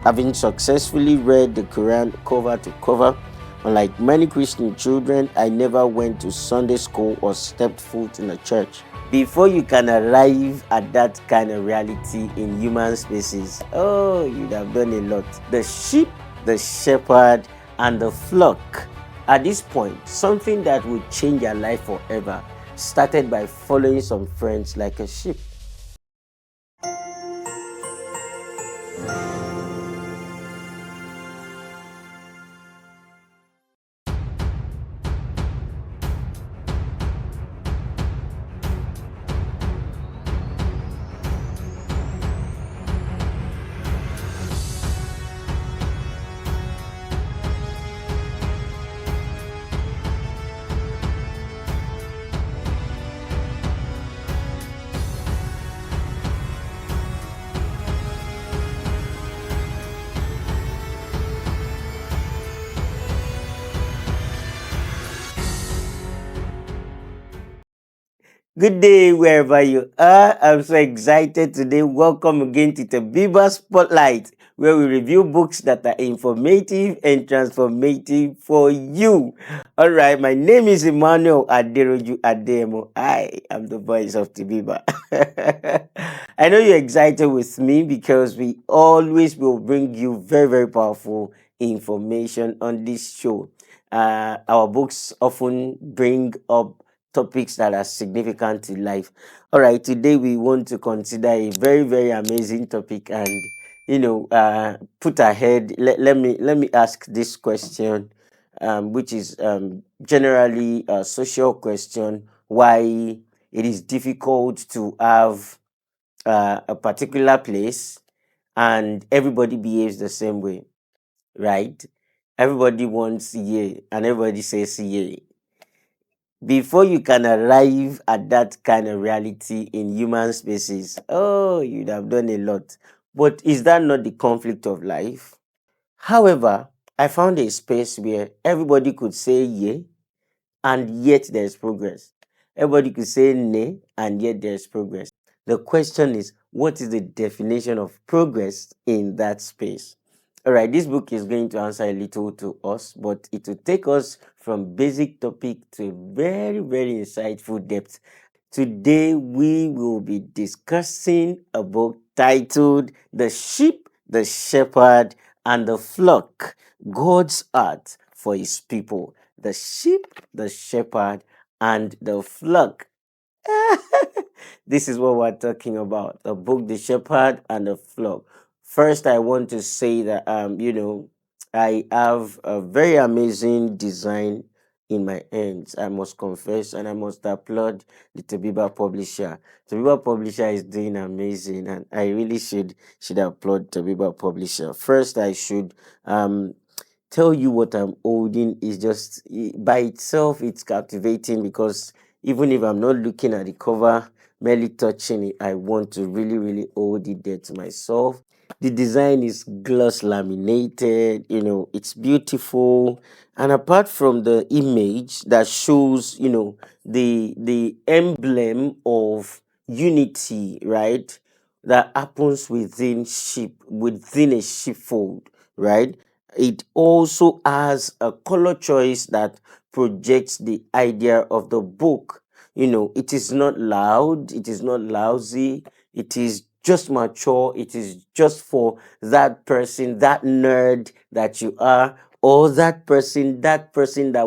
having successfully read the Quran cover to cover. Unlike many Christian children, I never went to Sunday school or stepped foot in a church. Before you can arrive at that kind of reality in human spaces, oh, you'd have done a lot. The sheep, the shepherd, and the flock. At this point, something that would change your life forever started by following some friends like a sheep. Good day, wherever you are. I'm so excited today. Welcome again to the Biba Spotlight, where we review books that are informative and transformative for you. All right, my name is Emmanuel Aderoju Ademo. I am the voice of the Biba. I know you're excited with me because we always will bring you very, very powerful information on this show. Our books often bring up topics that are significant to life. All right, today we want to consider a very, very amazing topic, and put ahead. Let me ask this question, which is generally a social question: why it is difficult to have a particular place and everybody behaves the same way, right? Everybody wants yeah, and everybody says yeah. Before you can arrive at that kind of reality in human spaces, oh, you'd have done a lot. But is that not the conflict of life? However, I found a space where everybody could say yeah, and yet there's progress. Everybody could say nay, and yet there's progress. The question is, what is the definition of progress in that space? All right, this book is going to answer a little to us, but it will take us from basic topic to very, very insightful depth. Today, we will be discussing a book titled The Sheep, the Shepherd, and the Flock, God's Art for His People. The sheep, the shepherd, and the flock. This is what we're talking about. The book, The Shepherd and the Flock. First, I want to say that I have a very amazing design in my hands. I must confess and I must applaud the Tobiba publisher. Tobiba publisher is doing amazing, and I really should applaud Tobiba publisher. First, I should tell you what I'm holding is just by itself it's captivating, because even if I'm not looking at the cover, merely touching it, I want to really, really hold it there to myself. The design is gloss laminated, it's beautiful. And apart from the image that shows, the emblem of unity, right? That happens within a sheepfold, right? It also has a color choice that projects the idea of the book. It is not loud, it is not lousy, it is just mature, it is just for that person, that nerd that you are, or that person that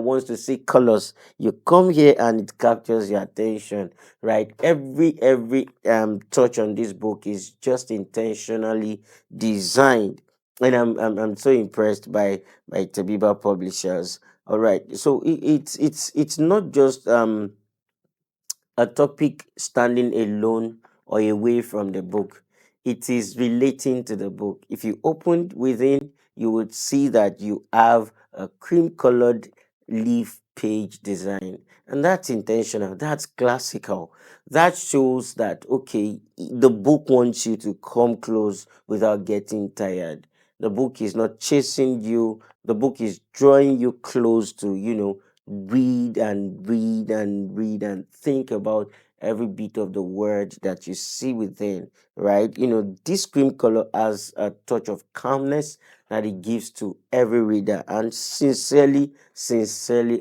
wants to see colors. You come here and it captures your attention, right? Every touch on this book is just intentionally designed, and I'm so impressed by Tabiba Publishers. All right, so it's not just a topic standing alone or away from the book. It is relating to the book. If you opened within, you would see that you have a cream colored leaf page design. And that's intentional. That's classical. That shows that, okay, the book wants you to come close without getting tired. The book is not chasing you. The book is drawing you close to, read and read and read and think about every bit of the word that you see within, right? This cream color has a touch of calmness that it gives to every reader. And sincerely,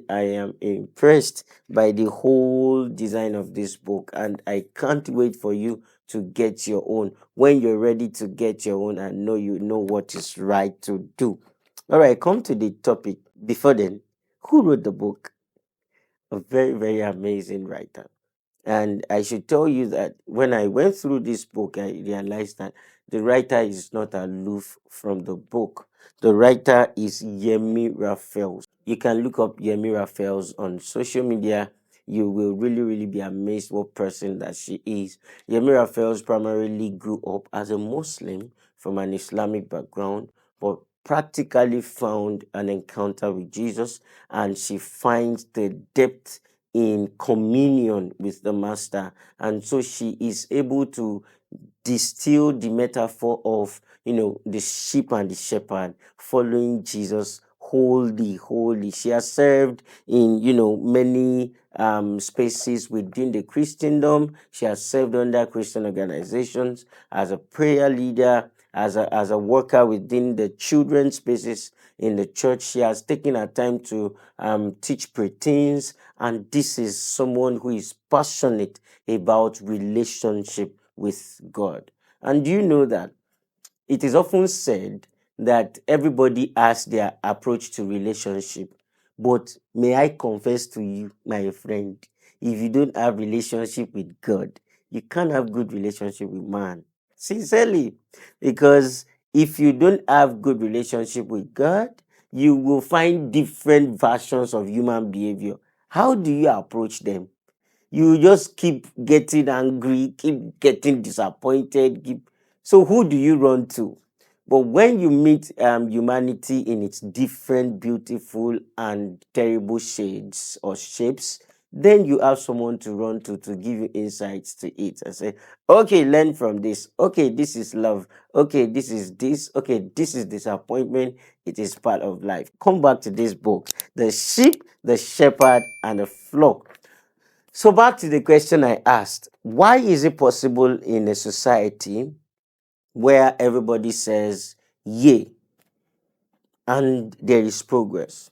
I am impressed by the whole design of this book. And I can't wait for you to get your own. When you're ready to get your own, I know you know what is right to do. All right, come to the topic. Before then, who wrote the book? A very, very amazing writer. And I should tell you that when I went through this book, I realized that the writer is not aloof from the book. The writer is Yemi Rafaels. You can look up Yemi Rafaels on social media. You will really, really be amazed what person that she is. Yemi Rafaels primarily grew up as a Muslim from an Islamic background, but practically found an encounter with Jesus, and she finds the depth in communion with the master, and so she is able to distill the metaphor of the sheep and the shepherd following Jesus wholly. She has served in many spaces within the Christendom. She has served under Christian organizations as a prayer leader, as a worker within the children's spaces in the church. She has taken her time to teach preteens, and this is someone who is passionate about relationship with God. And do you know that it is often said that everybody has their approach to relationship? But may I confess to you, my friend, if you don't have relationship with God, you can't have good relationship with man. Sincerely. Because if you don't have good relationship with God, you will find different versions of human behavior. How do you approach them? You just keep getting angry, keep getting disappointed. So who do you run to? But when you meet humanity in its different beautiful and terrible shades or shapes, then you have someone to run to give you insights to it and say, okay, learn from this. Okay, this is love. Okay, this is this. Okay, this is disappointment. It is part of life. Come back to this book, The Sheep, the Shepherd, and the Flock. So back to the question I asked, why is it possible in a society where everybody says yay and there is progress?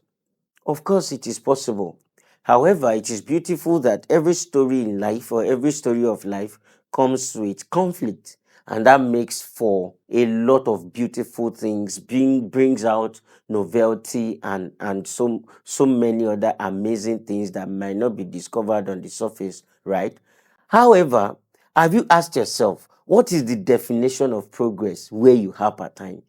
Of course, it is possible. However, it is beautiful that every story in life or every story of life comes with conflict, and that makes for a lot of beautiful things, brings out novelty and so many other amazing things that might not be discovered on the surface, right? However, have you asked yourself, what is the definition of progress where you have part time?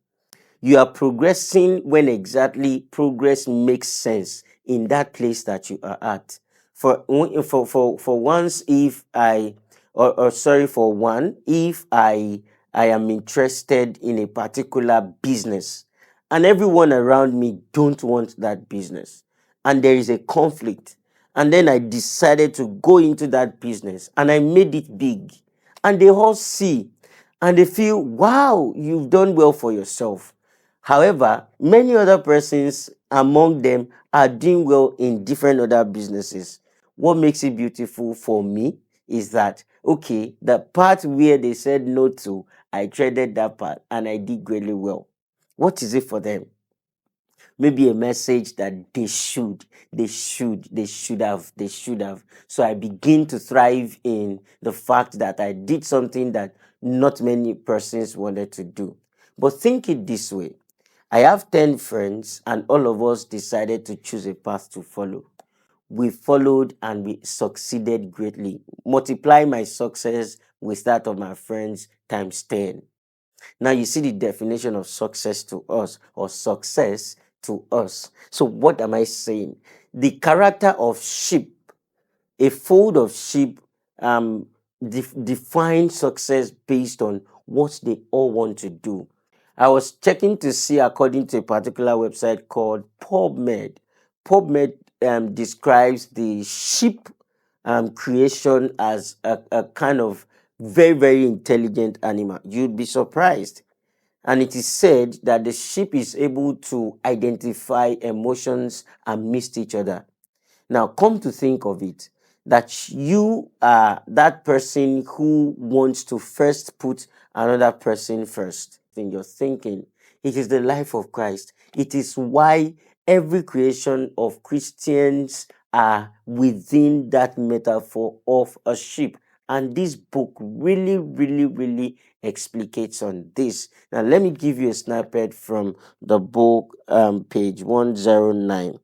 You are progressing when exactly progress makes sense in that place that you are at. For once, if I or sorry, for one, if I am interested in a particular business and everyone around me don't want that business, and there is a conflict, and then I decided to go into that business and I made it big, and they all see and they feel, wow, you've done well for yourself. However, many other persons among them are doing well in different other businesses. What makes it beautiful for me is that, okay, the part where they said no to, I treaded that part and I did greatly well. What is it for them? Maybe a message that they should have. So I begin to thrive in the fact that I did something that not many persons wanted to do. But think it this way. I have 10 friends and all of us decided to choose a path to follow. We followed and we succeeded greatly. Multiply my success with that of my friends times 10. Now you see the definition of success to us, or success to us. So what am I saying? The character of sheep, a fold of sheep, define success based on what they all want to do. I was checking to see, according to a particular website called PubMed. PubMed describes the sheep creation as a kind of very, very intelligent animal. You'd be surprised. And it is said that the sheep is able to identify emotions amidst each other. Now, come to think of it, that you are that person who wants to first put another person first in your thinking. It is the life of Christ. It is why every creation of Christians are within that metaphor of a sheep. And this book really, really, really explicates on this. Now, let me give you a snippet from the book, page 109.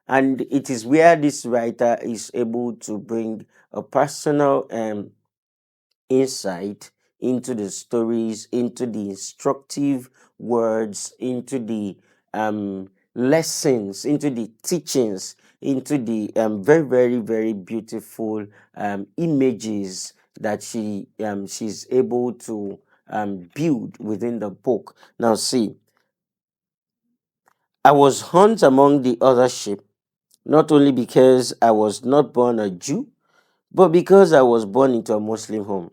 And it is where this writer is able to bring a personal insight into the stories, into the instructive words, into the lessons, into the teachings, into the very, very, very beautiful images that she's able to build within the book. Now, see, I was hunt among the other sheep, not only because I was not born a Jew, but because I was born into a Muslim home.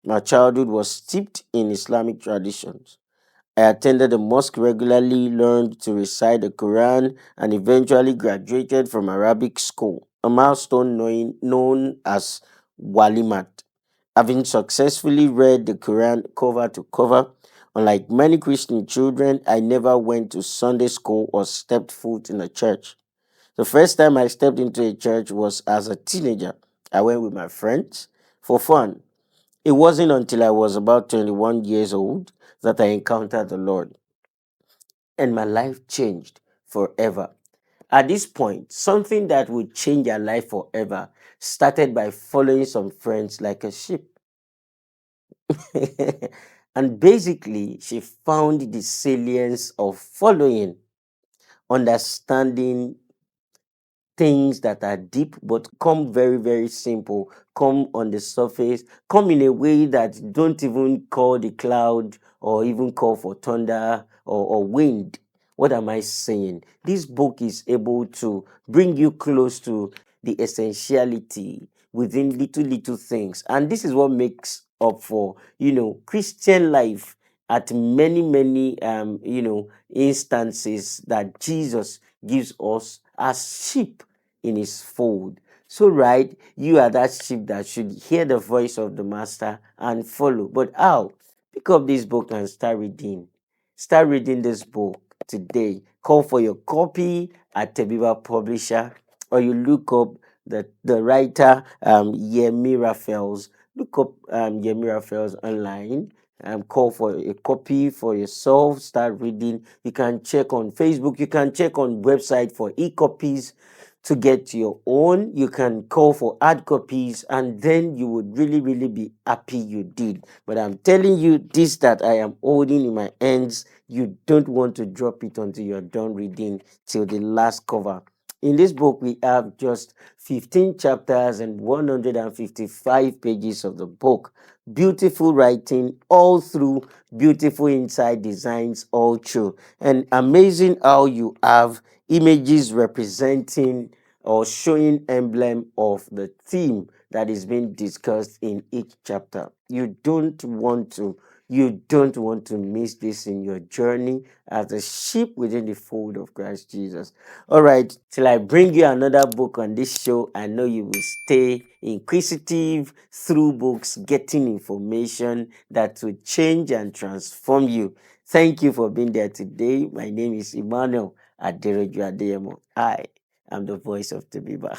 My childhood was steeped in Islamic traditions. I attended the mosque regularly, learned to recite the Quran, and eventually graduated from Arabic school, a milestone known as Walimat. Having successfully read the Quran cover to cover, unlike many Christian children, I never went to Sunday school or stepped foot in a church. The first time I stepped into a church was as a teenager. I went with my friends for fun. It wasn't until I was about 21 years old that I encountered the Lord, and my life changed forever. At this point, something that would change your life forever started by following some friends like a sheep. And basically, she found the salience of following, understanding things that are deep but come very, very simple, come on the surface, come in a way that don't even call the cloud or even call for thunder or wind. What am I saying? This book is able to bring you close to the essentiality within little, little things. And this is what makes up for, Christian life at many, many, instances that Jesus gives us as sheep in his fold. So, right, you are that sheep that should hear the voice of the master and follow. But how? Pick up this book and start reading. Start reading this book today. Call for your copy at Tebiba Publisher, or you look up the writer Yemi Rafaels. Look up Yemi Rafaels online. Call for a copy for yourself. Start reading. You can check on Facebook. You can check on website for e-copies to get your own. You can call for hard copies, and then you would really, really be happy you did. But I'm telling you, this that I am holding in my hands, you don't want to drop it until you're done reading till the last cover. In this book, we have just 15 chapters and 155 pages of the book. Beautiful writing all through, beautiful inside designs all through, and amazing how you have images representing or showing emblem of the theme that is being discussed in each chapter. You don't want to miss this in your journey as a sheep within the fold of Christ Jesus. All right, till I bring you another book on this show, I know you will stay inquisitive through books, getting information that will change and transform you. Thank you for being there today. My name is Emmanuel Aderoju Adeyemo. I'm the voice of Tebiba.